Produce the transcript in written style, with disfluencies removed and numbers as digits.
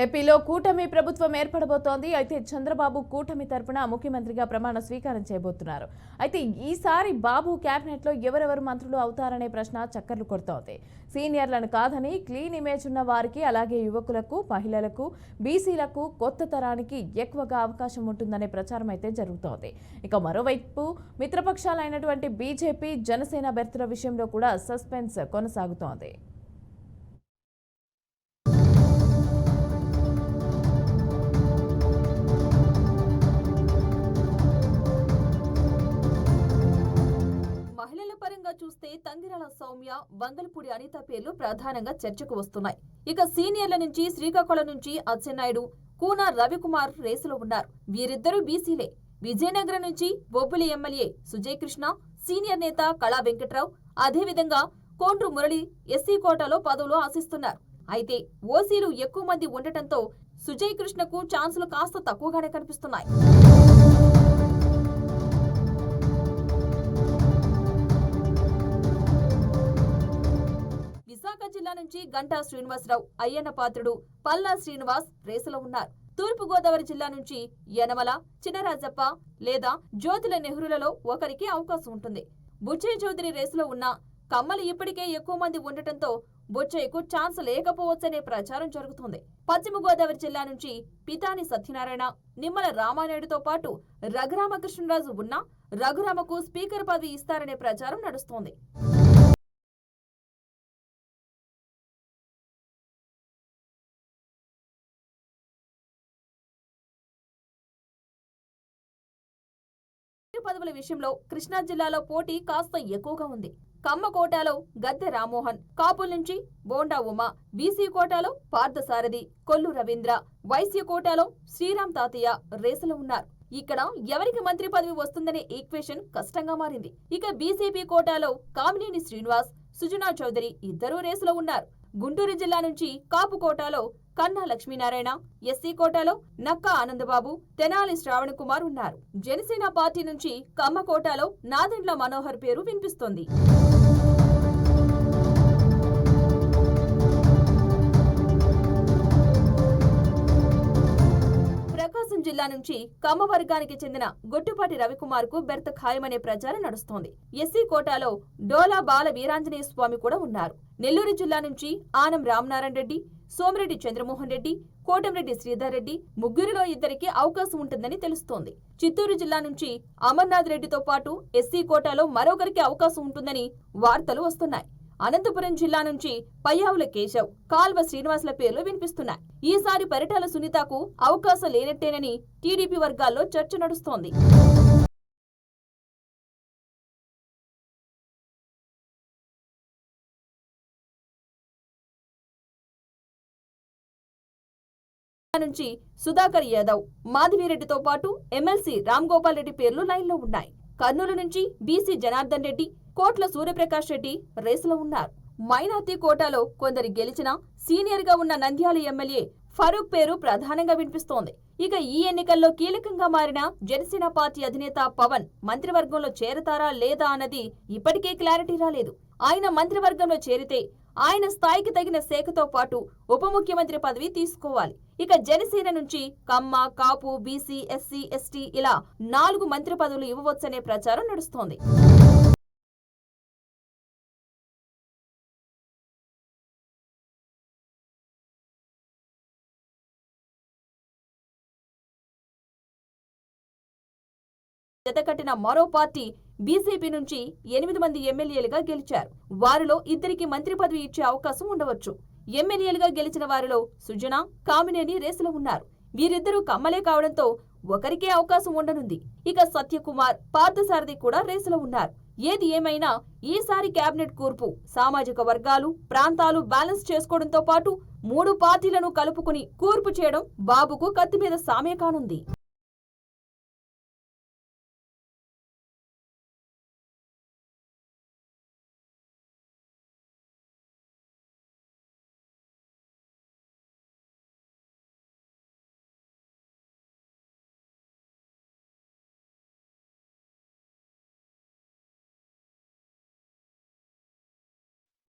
ఏపీలో కూటమి ప్రభుత్వం ఏర్పడబోతోంది. అయితే చంద్రబాబు కూటమి తరపున ముఖ్యమంత్రిగా ప్రమాణ స్వీకారం చేయబోతున్నారు. అయితే ఈసారి బాబు క్యాబినెట్లో ఎవరెవరు మంత్రులు అవుతారనే ప్రశ్న చక్కర్లు కొడుతోంది. సీనియర్లను కాదని క్లీన్ ఇమేజ్ ఉన్న వారికి, అలాగే యువకులకు, మహిళలకు, బీసీలకు, కొత్త తరానికి ఎక్కువగా అవకాశం ఉంటుందనే ప్రచారం అయితే జరుగుతోంది. ఇక మరోవైపు మిత్రపక్షాలైనటువంటి బీజేపీ, జనసేన అభ్యర్థుల విషయంలో కూడా సస్పెన్స్ కొనసాగుతోంది. మహిళల పరంగా చూస్తే తంగిరాల సౌమ్య, వంగలపూడి అనిత పేర్లు ప్రధానంగా చర్చకు వస్తున్నాయి. ఇక సీనియర్ల నుంచి శ్రీకాకుళం నుంచి అచ్చెన్నాయుడు, కూన రవికుమార్ రేసులో ఉన్నారు. వీరిద్దరూ బీసీలే. విజయనగరం నుంచి బొబ్బిలి ఎమ్మెల్యే సుజయ్ కృష్ణ, సీనియర్ నేత కళా వెంకట్రావు, అదేవిధంగా కోండ్రు మురళి ఎస్సీ కోటాలో పదవులు ఆశిస్తున్నారు. అయితే ఓసీలు ఎక్కువ మంది ఉండటంతో సుజయ్ కృష్ణకు ఛాన్సులు కాస్త తక్కువగానే కనిపిస్తున్నాయి. విశాఖ జిల్లా నుంచి గంటా శ్రీనివాసరావు, అయ్యన్న పాత్రుడు, పల్లా శ్రీనివాస్ రేసులో ఉన్నారు. తూర్పు గోదావరి జిల్లా నుంచి యనమల, చినరాజప్ప లేదా జ్యోతుల నెహ్రూలలో ఒకరికి అవకాశం ఉంటుంది. బుచ్చయ్య చౌదరి రేసులో ఉన్న కమ్మలు ఇప్పటికే ఎక్కువ మంది ఉండటంతో బుచ్చయ్యకు ఛాన్స్ లేకపోవచ్చనే ప్రచారం జరుగుతుంది. పశ్చిమ గోదావరి జిల్లా నుంచి పితాని సత్యనారాయణ, నిమ్మల రామానాయుడుతో పాటు రఘురామకృష్ణరాజు ఉన్నా రఘురామకు స్పీకర్ పదవి ఇస్తారనే ప్రచారం నడుస్తోంది. పదవుల విషయంలో కృష్ణా జిల్లాలో పోటీ కాస్త ఎక్కువగా ఉంది. కమ్మ కోటాలో గద్దె రామ్మోహన్, కాపుల నుంచి బోండా ఉమా, బీసీ కోటాలో పార్థసారథి, కొల్లు రవీంద్ర, వైశ్య కోటాలో శ్రీరామ్ తాతయ్య రేసులో ఉన్నారు. ఇక్కడ ఎవరికి మంత్రి పదవి వస్తుందనే ఈక్వేషన్ కష్టంగా మారింది. ఇక బీజేపీ కోటాలో కామినేని శ్రీనివాస్, సుజనా చౌదరి ఇద్దరూ రేసులో ఉన్నారు. గుంటూరు జిల్లా నుంచి కాపు కోటాలో కన్నా లక్ష్మీనారాయణ, ఎస్సీ కోటాలో నక్కా ఆనందబాబు, తెనాలి శ్రావణ్ కుమార్ ఉన్నారు. జనసేన పార్టీ నుంచి కమ్మ కోటాలో నాదెండ్ల మనోహర్ పేరు వినిపిస్తోంది. ప్రకాశం జిల్లా నుంచి కమ్మ వర్గానికి చెందిన గొట్టుపాటి రవికుమార్ కు బెర్త ఖాయమనే ప్రచారం నడుస్తోంది. ఎస్సీ కోటాలో డోలా బాల వీరాంజనేయ స్వామి కూడా ఉన్నారు. నెల్లూరు జిల్లా నుంచి ఆనం రామనారాయణ రెడ్డి, సోమిరెడ్డి చంద్రమోహన్ రెడ్డి, కోటంరెడ్డి శ్రీధర్ రెడ్డి ముగ్గురిలో ఇద్దరికి అవకాశం ఉంటుందని తెలుస్తోంది. చిత్తూరు జిల్లా నుంచి అమర్నాథ్ రెడ్డితో పాటు ఎస్సీ కోటాలో మరొకరికి అవకాశం ఉంటుందని వార్తలు వస్తున్నాయి. అనంతపురం జిల్లా నుంచి పయ్యావుల కేశవ్, కాల్వ శ్రీనివాసుల పేర్లు వినిపిస్తున్నాయి. ఈసారి పరిటాల సునీతకు అవకాశం లేనట్టేనని టీడీపీ వర్గాల్లో చర్చ నడుస్తోంది. నుంచి సుధాకర్ యాదవ్, మాధవిరెడ్డితో పాటు ఎమ్మెల్సీ రామ్ గోపాల్ రెడ్డి పేర్లు లైన్లో ఉన్నాయి. కర్నూలు నుంచి బీసీ జనార్దన్ రెడ్డి, కోట్ల సూర్యప్రకాష్ రెడ్డి రేసులో ఉన్నారు. మైనార్టీ కోటాలో కొందరు గెలిచినా సీనియర్ గా ఉన్న నంద్యాల ఎమ్మెల్యే ఫరూక్ పేరు ప్రధానంగా వినిపిస్తోంది. ఇక ఈ ఎన్నికల్లో కీలకంగా మారిన జనసేన పార్టీ అధినేత పవన్ మంత్రివర్గంలో చేరతారా లేదా అన్నది ఇప్పటికే క్లారిటీ రాలేదు. ఆయన మంత్రివర్గంలో చేరితే ఆయన స్థాయికి తగిన శాఖతో పాటు ఉప ముఖ్యమంత్రి పదవి తీసుకోవాలి. ఇక జనసేన నుంచి కమ్మ, కాపు, బీసీ, ఎస్సీ, ఎస్టీ ఇలా 4 మంత్రి పదవులు ఇవ్వవచ్చనే ప్రచారం నడుస్తోంది. జతకట్టిన మరో పార్టీ బీజేపీ నుంచి 8 మంది ఎమ్మెల్యేలుగా గెలిచారు. వారిలో ఇద్దరికి మంత్రి పదవి ఇచ్చే అవకాశం ఉండవచ్చు. ఎమ్మెల్యేలుగా గెలిచిన వారిలో సుజనా, కామినేని రేసులో ఉన్నారు. వీరిద్దరూ కమ్మలే కావడంతో ఒకరికే అవకాశం ఉండనుంది. ఇక సత్యకుమార్, పార్థసారథి కూడా రేసులో ఉన్నారు. ఏది ఏమైనా ఈసారి కేబినెట్ కూర్పు సామాజిక వర్గాలు, ప్రాంతాలు బ్యాలెన్స్ చేసుకోవడంతో పాటు 3 పార్టీలను కలుపుకుని కూర్పు చేయడం బాబుకు కత్తి మీద సామే కానుంది.